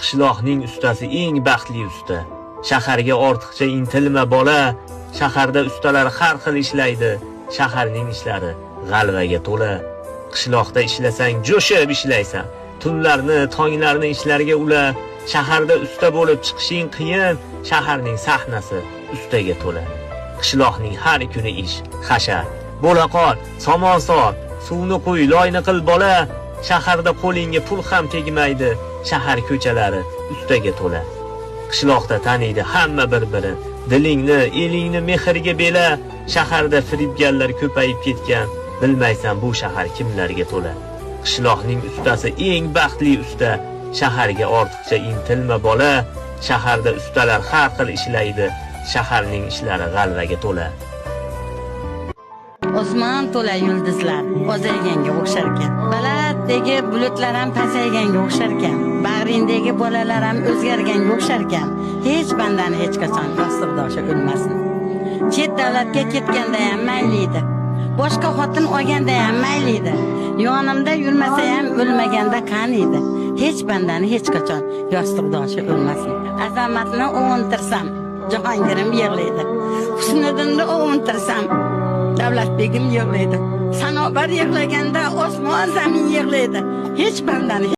Qishloqning ustasi eng baxtli usta. Shaharga ortiqcha intilma bola. Shaharda ustalar har xil ishlaydi. Shaharning ishlari g'alvaga to'la. Qishloqda ishlasang jo'shib ishlaysan. Tunlarni, tonglarni ishlarga ula. Shaharda usta bo'lib chiqishing qiyin. Shaharning sahnasi ustaga to'la. Qishloqning har kuni ish, hashar. Bo'la qol, somon sol, suvni qo'y, loyni qil bola. Shaharda qo'lingga pul ham tegmaydi. Shahar ko'chalari ustaga to'la. Qishloqda taniydi hamma bir-biri. Dilingni, elingni mehrga bela. Shaharda firibgarlar ko'payib ketgan. Bilmaysan bu shahar kimlarga to'la. Qishloqning ustasi eng baxtli usta. Shaharga ortiqcha intilma bola. Shaharda ustalar har xil ishlaydi. Shaharning ishlari g'alvaga to'la. Osmon to'la yulduzlar ozayganga o'xshar ekan. Balatdagi bulutlar ham pasayganga o'xshar ekan. Bag'rindagi bolalar ham o'zgarganga o'xshar ekan. Hech bandani hech qachon yostiqdoshi o'lmasin. Chet davlatga ketganda ham mayli edi. Boshqa xotin olganda ham mayli edi. Yonimda yurmasa ham o'lmaganda qani edi. Hech bandani hech qachon yostiqdoshi o'lmasin. Azamatni ovuntirsam, Jahongirim yig'laydi. Husniddinni ovuntirsam, Davlatbegim yig'laydi. Sanobar yig'laganda osmon zamin yig'laydi. Hech bandani